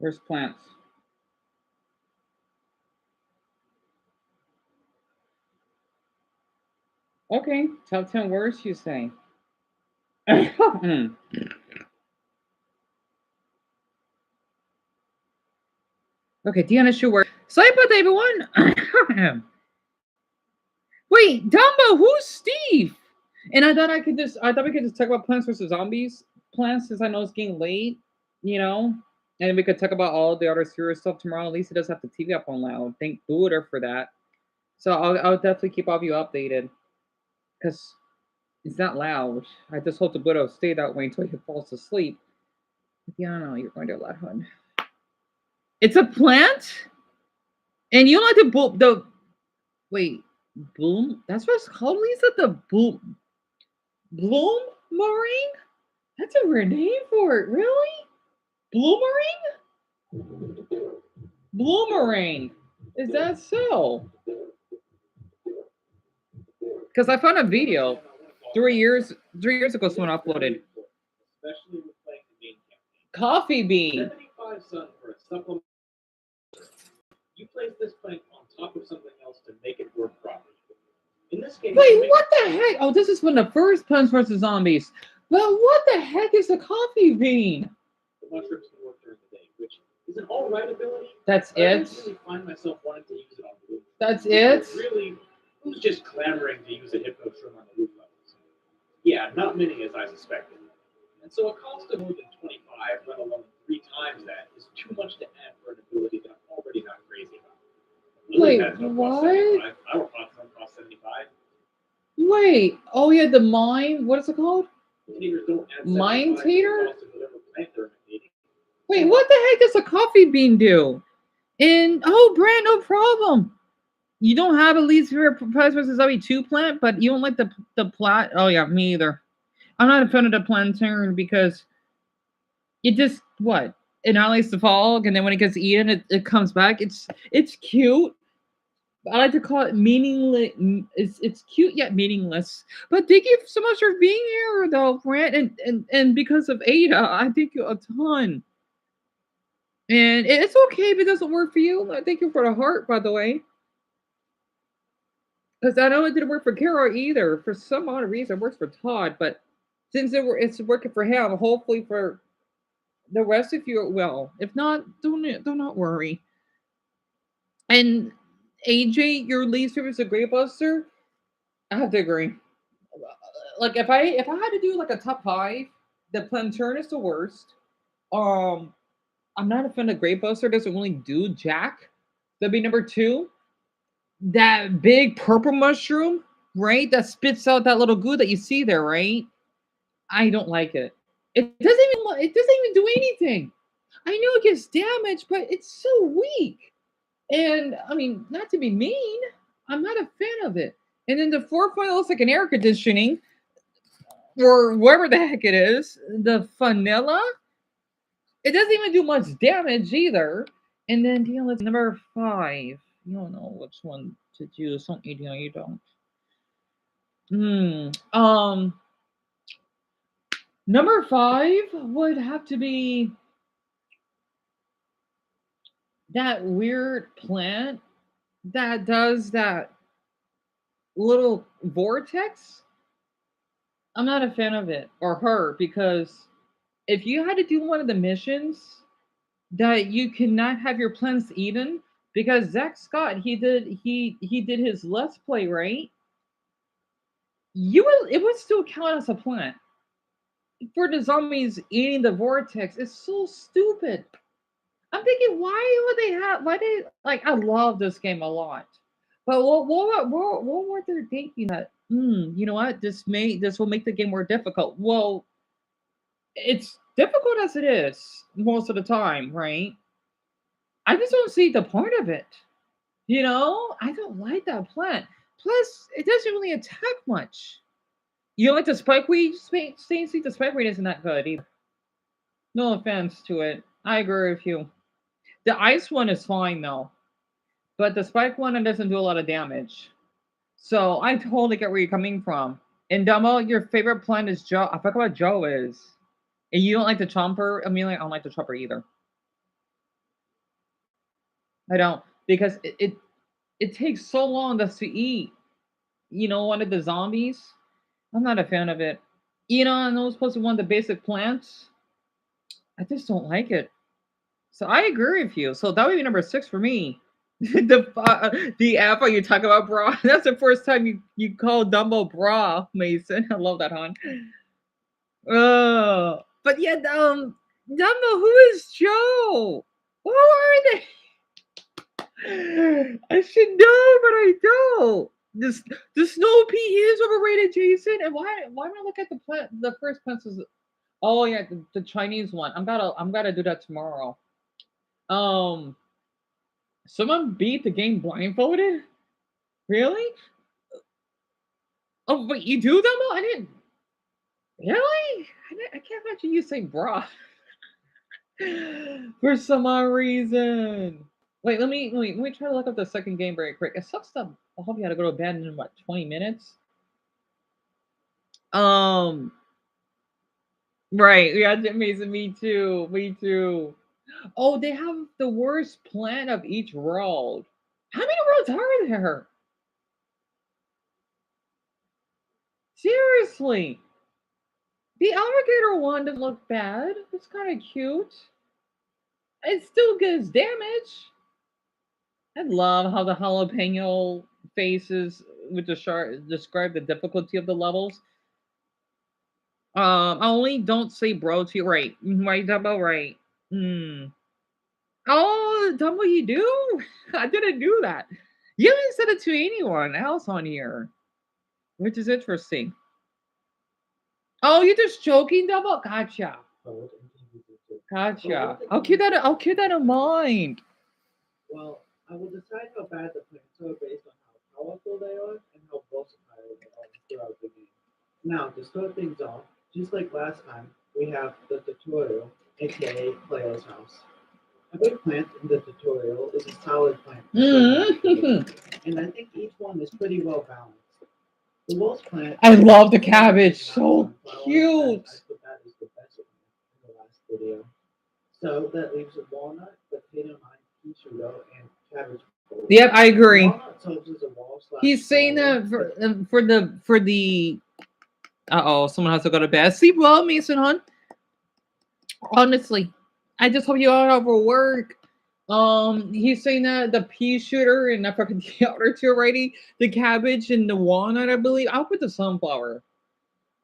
Where's plants? Okay, top 10 words you say. Okay, Deanna should work. Sleep with everyone. Wait, Dumbo, who's Steve? And I thought we could just talk about Plants vs Zombies. Plants, since I know it's getting late, you know, and we could talk about all the other serious stuff tomorrow. At least it does have the TV up on loud. Thank Buddha for that. So I'll definitely keep all of you updated because it's not loud. I just hope the Buddha will stay that way until he falls asleep. Yeah, no, you're going to let hun. It's a plant, and you like the wait bloom. That's what it's called, Lisa. The bloom meringue. That's a weird name for it. Really, bloomerang. Bloomerang. Is that so? Because I found a video 3 years ago someone uploaded. Coffee bean. You place this plant on top of something else to make it work properly. In this case, wait, what the heck? Oh, this is one of the first Plants vs Zombies. But what the heck is a coffee bean? The mushrooms can work during the day, which is an all right ability. That's it. I really find myself wanting to use it on the roof. That's it. Really, who's just clamoring to use a hypno shroom on the roof levels? Yeah, not many as I suspected. And so a cost of more than 25, let alone 3 times that, is too much to add for an ability that I'm already not crazy about. Wait, what? Our platform costs 75. Wait, oh yeah, the mine. What is it called? Mine tater. Wait, what the heck does a coffee bean do? And oh, Brand, no problem. You don't have a least favorite Plants vs Zombie 2 plant, but you don't like the plat. Oh yeah, me either. I'm not a fan of the plantain because it just what it annihilates the fog, and then when it gets eaten, it comes back. It's cute. I like to call it meaningless. It's cute yet meaningless. But thank you so much for being here, though, Brent. And because of Ada, I thank you a ton. And it's okay if it doesn't work for you. I thank you for the heart, by the way. Because I know it didn't work for Kara either. For some odd reason, it works for Todd. But since it's working for him, hopefully for the rest of you it will. If not, do not worry. And AJ, your least favorite is a Great Buster. I have to agree. Like if I had to do like a top 5, the Planturn is the worst. Um, I'm not a fan of Great Buster. Doesn't really do jack. That'd be number 2. That big purple mushroom, right? That spits out that little goo that you see there, right? I don't like it. It doesn't even do anything. I know it gets damage, but it's so weak. And I mean, not to be mean, I'm not a fan of it. And then the fourth one looks like an air conditioning or whatever the heck it is. The vanilla, it doesn't even do much damage either. And then let's number 5. You don't know which one to choose. Don't you? You don't. Number 5 would have to be that weird plant that does that little vortex. I'm not a fan of it or her because if you had to do one of the missions that you cannot have your plants eaten because Zach Scott he did his let's play right. It would still count as a plant for the zombies eating the vortex. It's so stupid. I'm thinking, why they like? I love this game a lot, but what were they thinking that? You know what? This will make the game more difficult. Well, it's difficult as it is most of the time, right? I just don't see the point of it. You know, I don't like that plant. Plus, it doesn't really attack much. You like the spikeweed, Stacey? The spikeweed isn't that good either. No offense to it. I agree with you. The ice one is fine though, but the spike one it doesn't do a lot of damage. So I totally get where you're coming from. And Dumbo, your favorite plant is Joe. I forgot what Joe is. And you don't like the chomper? I mean, like, I don't like the chopper either. I don't because it takes so long just to eat. One of the zombies. I'm not a fan of it. I know it's supposed to be one of the basic plants. I just don't like it. So I agree with you. So that would be number 6 for me. The apple you talk about, bra. That's the first time you call Dumbo bra, Mason. I love that, hon. But yeah, Dumbo, who is Joe? Who are they? I should know, but I don't. This the snow pea is overrated, Jason. And why am I look at the first pencils? Oh yeah, the Chinese one. I'm gotta do that tomorrow. Um, someone beat the game blindfolded. Really? Oh, but you do them all? I didn't. Really? I can't imagine you say bra for some odd reason. Wait, let me try to look up the second game very quick. It sucks that I hope you had to go to bed in what 20 minutes. Um, right, yeah, Mason, me too, me too. Oh, they have the worst plan of each world. How many worlds are there? Seriously, the alligator one doesn't look bad. It's kind of cute. It still gives damage. I love how the jalapeno faces with the shark describe the difficulty of the levels. I only don't say bro to you. Right. Right, Dumbo, right. Hmm. Oh, Dumbo, you do? I didn't do that. You haven't said it to anyone else on here, which is interesting. Oh, you're just joking, Dumbo? Gotcha. Gotcha. I'll keep that in mind. Well, I will decide how bad the plants are based on how powerful they are and how versatile they are throughout the game. Now, to start things off, just like last time, we have the tutorial, aka Player's House. A big plant in the tutorial is a solid plant for certain activities, Mhm. and I think each one is pretty well balanced. The Wolf's plant I is love the always cabbage. picking out So sunflower, and cute. I put that as the best plant in the last video. So that leaves a walnut, potato nine, pea shooter, and cabbage bowl. Yep, I The agree. walnut serves as a wall slash He's saying flower, that for the. Uh oh, someone has to go to bed. Sleep well, Mason, hon. Honestly, I just hope you all have a work. He's saying that the pea shooter and I forget the other two already. The cabbage and the walnut, I believe. I'll put the sunflower.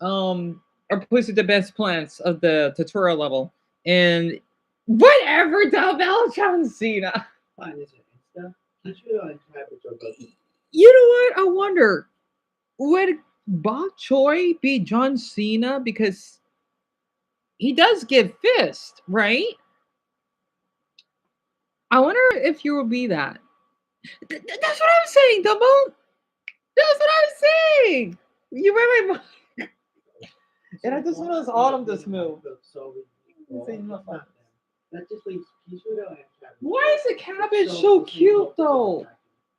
Are posted the best plants of the tutorial level. And whatever, Bell John Cena. mine is an Insta. Pea shooter and cabbage are both You know what? I wonder, would Bok Choy be John Cena? Because he does give fist, right? I wonder if you will be that. That's what I'm saying, Dumbo. That's what I'm saying. You read my mind. And I so just want walnut this and autumn this potato nine move. cook solely It's equal, saying just nothing. not them. That just leaves pea shooter and cabbage Why bowl, is the which cabbage serves so the same cute purpose of though? attacking.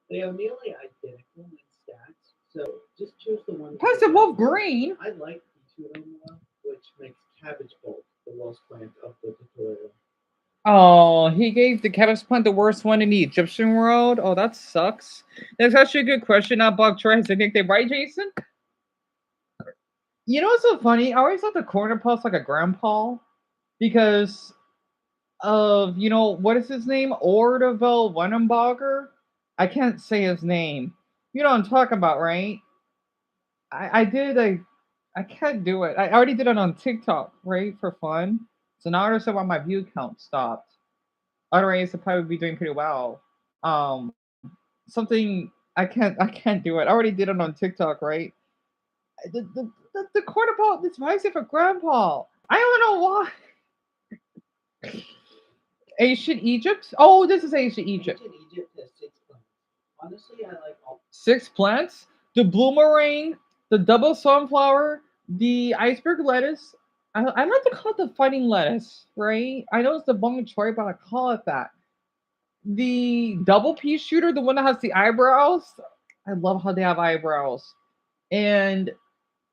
They are nearly identical in stats, so just choose the one you Plus think they're works both best. green. I like pea shooter more, which makes cabbage bowl the worst plant of the tutorial. Oh, he gave the cabbage plant the worst one in the Egyptian world. Oh, that sucks. That's actually a good question. Not Bok Choy has a nickname, right, Jason? You know what's so funny? I always thought the corner puff's like a grandpa because of what is his name? Ordevel Wenenbacher? I can't say his name. You know what I'm talking about, right? I did I can't do it. I already did it on TikTok, right? For fun. So now I understand why my view count stopped. Otherwise I'd probably be doing pretty well. Something I can't do it. I already did it on TikTok, right? The corner ball it's spicy for grandpa. I don't know why. Ancient Egypt? Oh, this is ancient Egypt. Ancient Egypt has 6 plants. Honestly, I like all. 6 plants, the bloomerang, the double sunflower, the iceberg lettuce. I like to call it the fighting lettuce, right? I know it's the bong choy, but I call it that. The double pea shooter, the one that has the eyebrows. I love how they have eyebrows. And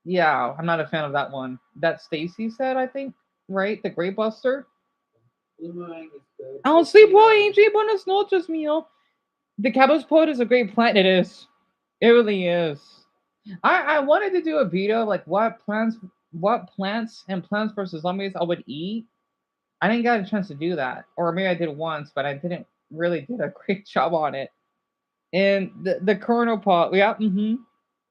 yeah, I'm not a fan of that one. That Stacy said, I think, right? The Great Buster. Boomerang is good. Oh, sleep well, Potato AJ. Buenas noches, mío. The cabbage pod is a great plant. It is. It really is. I wanted to do a video like what plants and Plants vs Zombies I would eat. I didn't get a chance to do that, or maybe I did once, but I didn't really did a great job on it. And the kernel pot, yeah.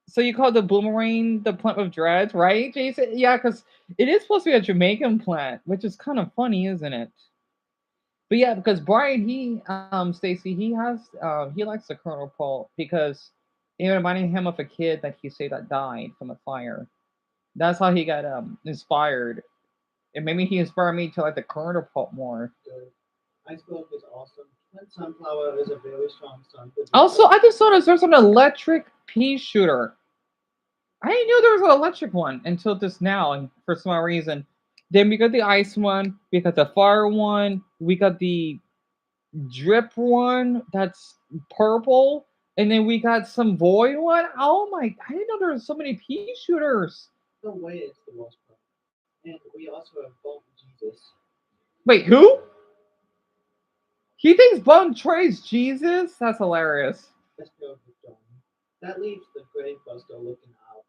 So you call the boomerang the plant with dreads, right, Jason? Yeah, because it is supposed to be a Jamaican plant, which is kind of funny, isn't it? But yeah, because Brian, Stacy, he likes the kernel pulp because it reminded him of a kid that he saved that died from a fire. That's how he got inspired. And maybe he inspired me to like the kernel pulp more. Good. Ice Cloak is awesome. Flint Sunflower is a very strong sun Also, producer. I just noticed there's an electric pea shooter. I didn't know there was an electric one until just now, and for some reason. Then we got the ice one, we got the fire one, we got the drip one that's purple, and then we got some void one. Oh my! I didn't know there were so many pea shooters. No way it's the most part. And we also have Bone Jesus. Wait, who? He thinks Bone Trey's Jesus? That's hilarious. Let's go with Dawn. That leaves the Grave Buster looking out.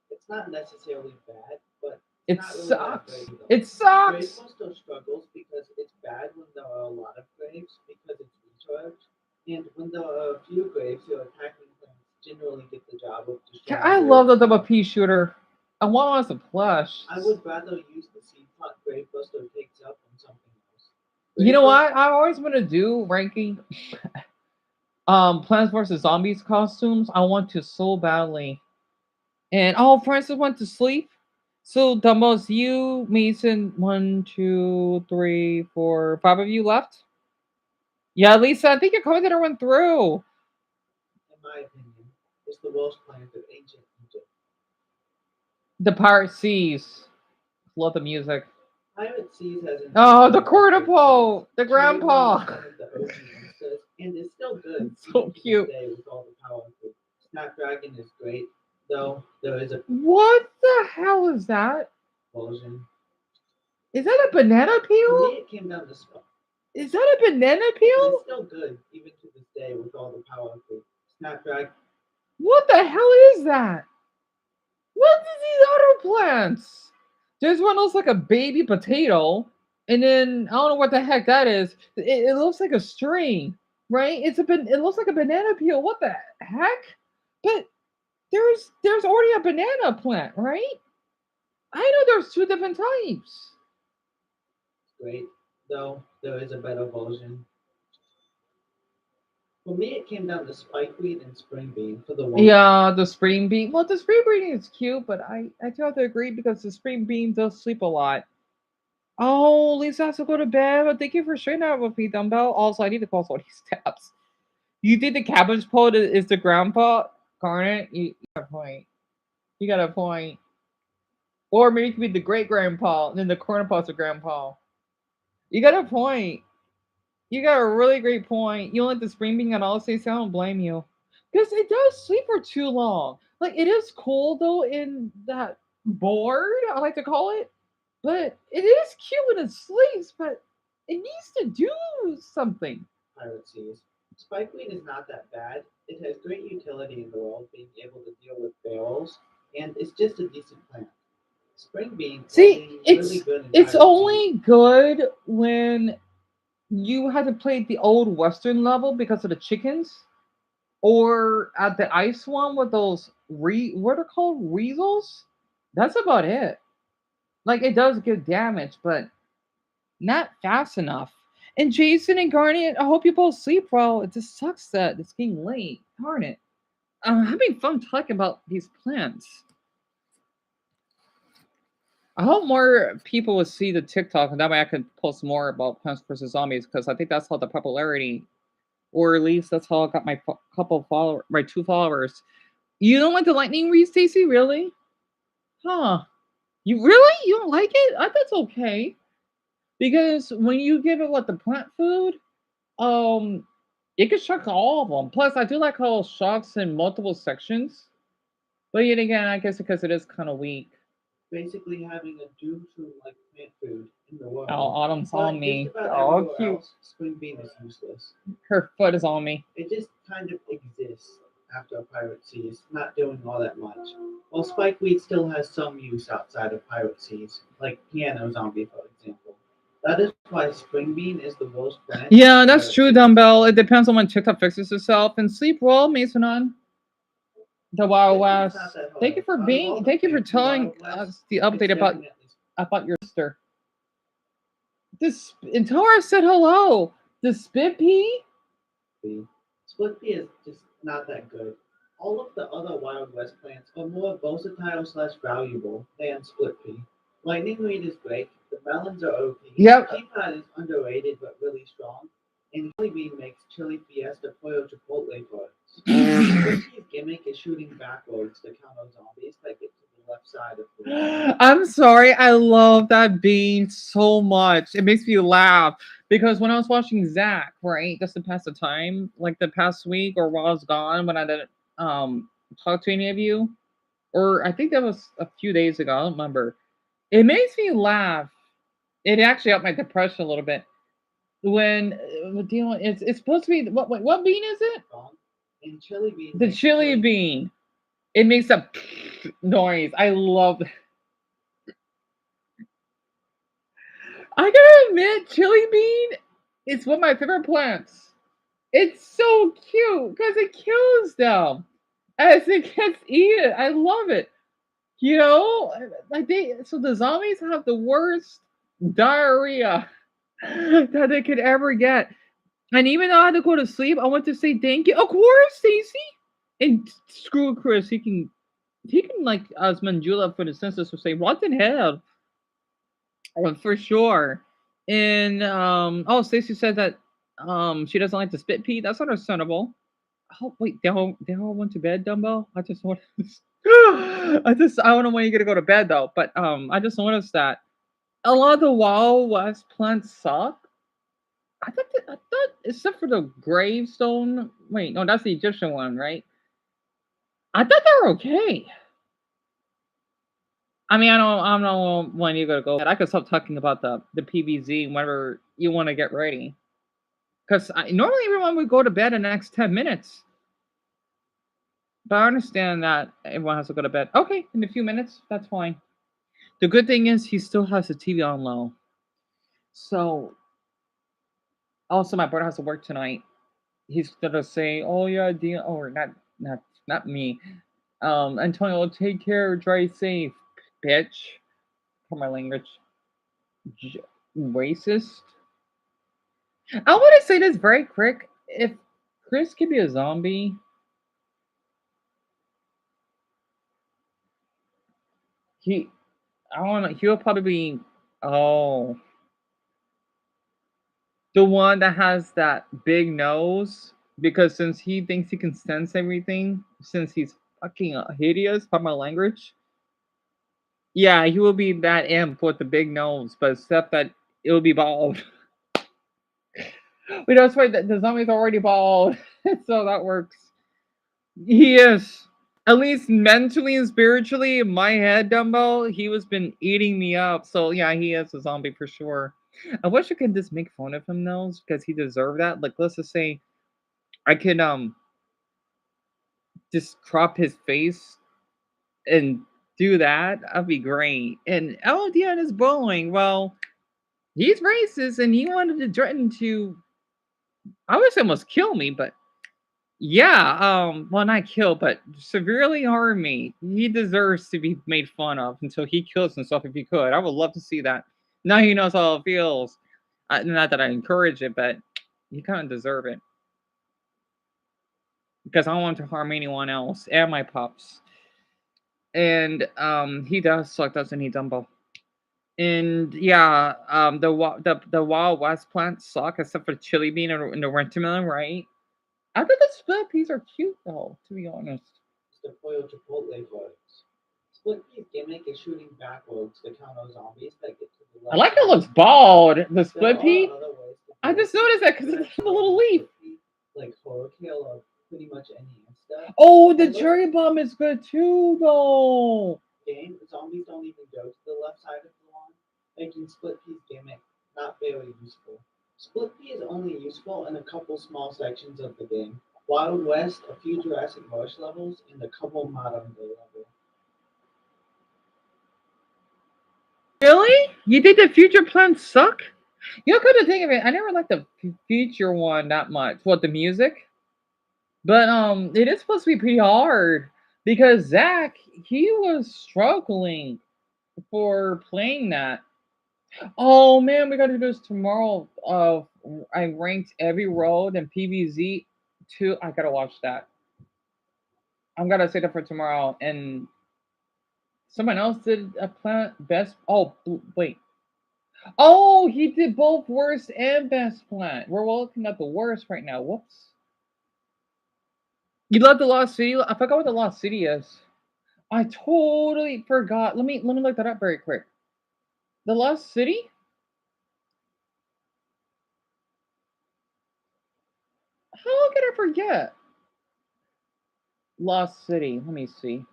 It's not necessarily bad, but it's It not really that sucks. great though. It Grave sucks. Buster struggles because it's bad when there are a lot of graves because it's recharged. And when there are a few graves, your attacking plants generally get the job of destroying I love graves. the double pea shooter. I want one as a plush. I would rather use the seed pot Grave Buster takes up on something else. You Grave know Buster what? I always want to do ranking Plants vs Zombies costumes. I want to so badly. And oh, Francis went to sleep. So Dumbo's you, Mason, one, two, three, four, five of you left. Yeah, Lisa, I think your commentator went through. in my opinion, is the worst plant of ancient Egypt. The Pirate Seas. Love the music. Pirate Seas has Oh, the intentional upgrade plants. Cordopo, the Cherry Bomb is grandpa. one of the OG monsters and is still good It's even so to this cute. day with all the power it. Snapdragon is great, though there is a What the hell is that? version. Is that a banana For me, peel? it came down to spot. Is that a banana It is peel? still good even to this day with all the power it. Snapdragon, What the hell is that? What is these other plants? There's one that looks like a baby potato, and then I don't know what the heck that is. It looks like a string, right? It looks like a banana peel. What the heck? But there's already a banana plant, right? I know there's two different types. great, though there is a better version. For me, it came down to spikeweed and spring bean for the worst plant. Yeah, the spring bean. Well, the spring bean is cute, but I do have to agree because the spring bean does sleep a lot. Oh, Lisa has to go to bed. But thank you for sharing that with me, Dumbbell. Also, I need to call all these tabs. You think the cabbage pot is the grandpa? Garnet, you got a point. You got a point. Or maybe it could be the great grandpa, and then the corner pot's the grandpa. You got a point. You got a really great point. You don't like the spring bean at all, Stacey. I don't blame you. Because it does sleep for too long. Like, it is cool, though, in that board, I like to call it. But it is cute when it sleeps, but it needs to do something. Pirate Seas. Spikeweed is not that bad. It has great utility in the world, being able to deal with barrels, and it's just a decent plant. Spring bean, while See, being really it's good in it's Pirate Seas, only good when you had to play the old Western level because of the chickens, or at the ice one with those what are called weasels. That's about it. Like it does get damage, but not fast enough. And Jason and Garnet, I hope you both sleep well. It just sucks that it's getting late. Darn it. I'm having fun talking about these plants. I hope more people will see the TikTok, and that way I can post more about Plants vs Zombies because I think that's how the popularity, or at least that's how I got my couple follower, my two followers. You don't like the lightning read, Stacy? Really? Huh? You really? You don't like it? I That's okay because when you give it what the plant food, um, it can shock all of them. Plus, I do like how it shocks in multiple sections. But yet again, I guess because it is kind of weak. basically having a doom like plant food in the Oh, world. Autumn's on But just me. about Oh, everywhere cute. else, spring bean is useless. Her foot is on me. It just kind of exists after a pirate seas, not doing all that much. While spikeweed still has some use outside of pirate seas, like piano zombie, for example. That is why spring bean is the worst plant for Yeah, that's pirate true, seas. Dumbbell. It depends on when TikTok fixes itself. And sleep well, Masonon. The Wild Spring bean's not West. that Thank you hard. for Out of being. all the Thank you for plants in telling Wild West, us the it's update definitely about your sister. This and Tara said hello. The spit pea. split pea. Split pea is just not that good. All of the other Wild West plants are more versatile slash valuable than split pea. Lightning weed is great. The melons are OP. Yep. Peapod is underrated but really strong. And chili bean makes chili fiesta pollo chipotle for us. Split pea's gimmick is shooting backwards to counter zombies that get to the left side of the room. I'm sorry. I love that bean so much. It makes me laugh because when I was watching Zach, right, just to pass the time, like the past week or while I was gone, when I didn't talk to any of you, or I think that was a few days ago. I don't remember. It makes me laugh. It actually helped my depression a little bit when dealing. It's supposed to be what bean is it? Strong. And chili bean The makes chili chili bean. It makes a noise. I love. I gotta admit, chili bean is one of my favorite plants. It's so cute because it kills them as it gets eaten. I love it. You know, like so the zombies have the worst diarrhea that they could ever get. And even though I had to go to sleep, I want to say thank you. Of course, Stacy. And screw Chris. He can like as Manjula for the census would say, what in hell? Oh, for sure. And oh, Stacy said that she doesn't like the spit pea. That's understandable. Oh wait, they all went to bed, Dumbo. I just want I don't know when you're gonna go to bed though, but I just noticed that a lot of the Wild West plants suck. I thought except for the gravestone. Wait, no, that's the Egyptian one, right? I thought they were okay. I mean, I don't know when you're gonna go. I could stop talking about the PVZ whenever you want to get ready. Because normally everyone would go to bed in the next 10 minutes. But I understand that everyone has to go to bed. Okay, in a few minutes, that's fine. The good thing is he still has the TV on low. So also my brother has to work tonight. He's gonna say, "Oh yeah, Dean," or not me. Antonio, take care, drive safe, bitch. For my language, racist. I want to say this very quick. If Chris could be a zombie, he, I want to. He'll probably be. Oh, the one that has that big nose. Because since he thinks he can sense everything, since he's fucking hideous, by my language. Yeah, he will be that imp with the big nose, but except that it will be bald. We know it's right that the zombie's already bald, so that works. He is. At least mentally and spiritually, in my head, Dumbo, he was been eating me up. So yeah, he is a zombie for sure. I wish I could just make fun of him though, because he deserved that. Like let's just say I could just crop his face and do that. That'd be great. And oh, Dion is bowling. Well, he's racist and he wanted to threaten to I would say almost kill me, but yeah, well not kill, but severely harm me. He deserves to be made fun of until he kills himself if he could. I would love to see that. Now he knows how it feels. Not that I encourage it, but he kind of deserve it. Because I don't want to harm anyone else and my pups. And he does suck, doesn't he, Dumbo? And yeah, the Wild West plants suck except for the chili bean and the wintermelon, right? I think the split peas are cute though, to be honest. The pollo chipotle for us. Split pea's gimmick is shooting backwards to counter zombies that get to the I left like it side. looks bald. The There split are pea. other ways to I do it. just noticed that because it's the little leaf. Like Horrorkill or pretty much any Insta. Oh, the cherry bomb is good too, though. Game, zombies don't even go side of the lawn, making split pea's gimmick not very useful. Split pea is only useful in a couple small sections of the game. Wild West, a few Jurassic Rush levels, and a couple modern day levels. Really? You think the future plans suck? You know, come to think of it, I never liked the future one that much. What, the music? But it is supposed to be pretty hard because Zach, he was struggling for playing that. Oh man, we gotta do this tomorrow. I ranked every road in pvz2. I gotta watch that. I'm gonna say that for tomorrow. And someone else did a plant best. Oh wait. Oh, he did both worst and best plant. We're looking at the worst right now. Whoops. You love the Lost City? I forgot what the Lost City is. I totally forgot. Let me look that up very quick. The Lost City? How could I forget? Lost City. Let me see.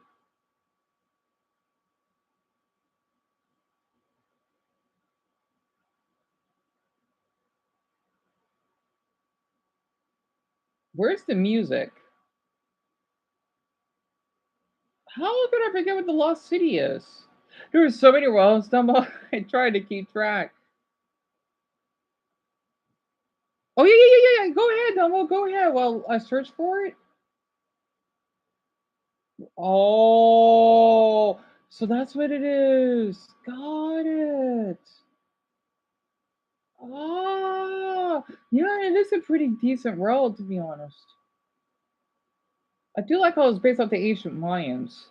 Where's the music? How could I forget what the Lost City is? There were so many roles, Dumbo. I tried to keep track. Oh yeah. Go ahead, Dumbo. Go ahead while I search for it. Oh, so that's what it is. Got it. Ah, yeah, it is a pretty decent world to be honest. I do like how it's based off the ancient Mayans.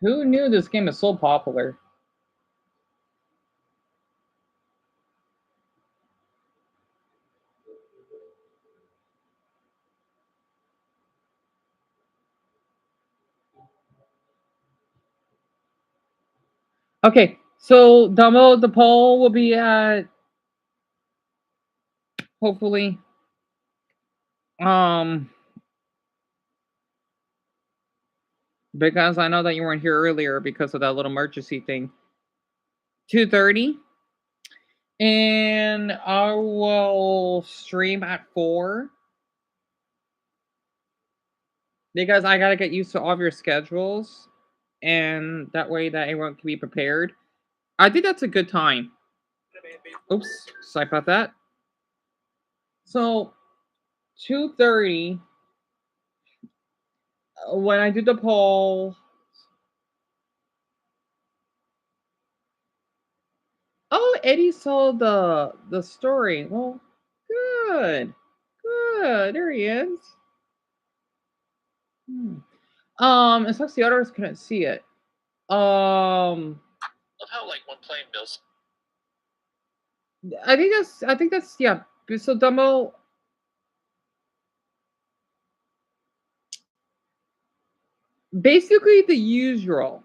Who knew this game is so popular? Okay, so Damo, the poll will be at hopefully um because I know that you weren't here earlier because of that little emergency thing. 2:30, and I will stream at 4 because I gotta get used to all of your schedules, and that way that everyone can be prepared. I think that's a good time. Oops, sorry about that. So 2:30, when I do the poll. Oh, Eddie saw the story. Well, good, good. There he is. Hmm. It sucks the others couldn't see it. Love how like one plane bills. I think that's yeah. So Dumbo, basically the usual.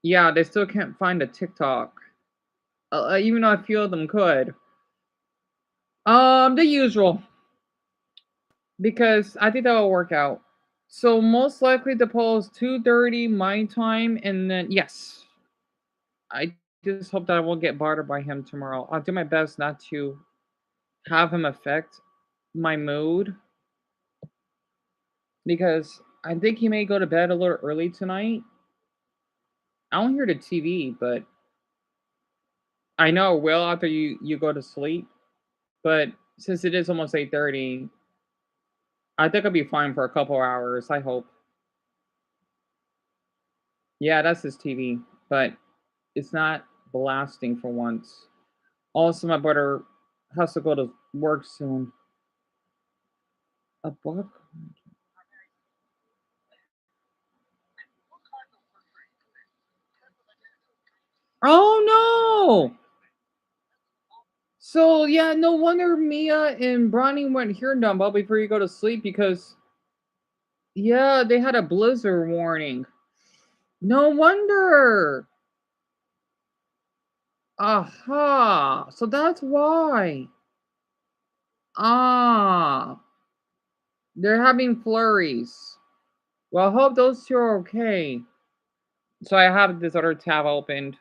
Yeah, they still can't find a TikTok. Even though a few of them could. The usual. Because I think that will work out. So most likely the poll is 2:30 my time, and then yes, I just hope that I won't get bothered by him tomorrow. I'll do my best not to have him affect my mood because I think he may go to bed a little early tonight. I don't hear the TV, but I know it will after you go to sleep. But since it is almost 8:30, I think I'll be fine for a couple hours. I hope. Yeah, that's his TV, but it's not blasting for once. Also, my brother has to go to work soon. A book? Oh no! So yeah, no wonder Mia and Bronny went here, Dumbo, before you go to sleep because yeah, they had a blizzard warning. No wonder. Aha. So that's why. Ah, they're having flurries. Well, I hope those 2 are okay. So I have this other tab opened.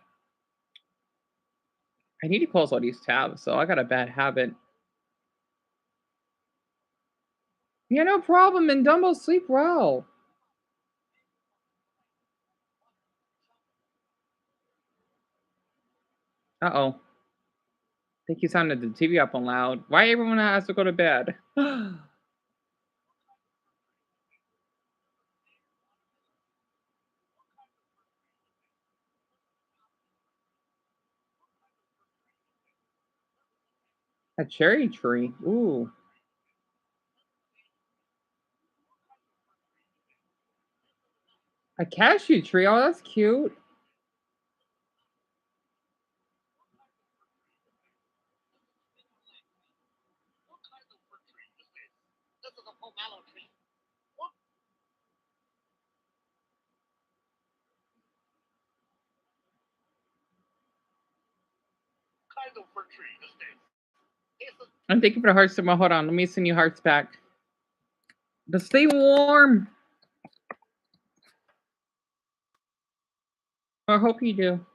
I need to close all these tabs, so I got a bad habit. Yeah, no problem, and Dumbo, sleep well. Uh-oh. Think you sounded the TV up on loud. Why everyone has to go to bed? A cherry tree. Ooh. A cashew tree. Oh, that's cute. I'm thank you for the hearts. Hold on. Let me send you hearts back. But stay warm. I hope you do.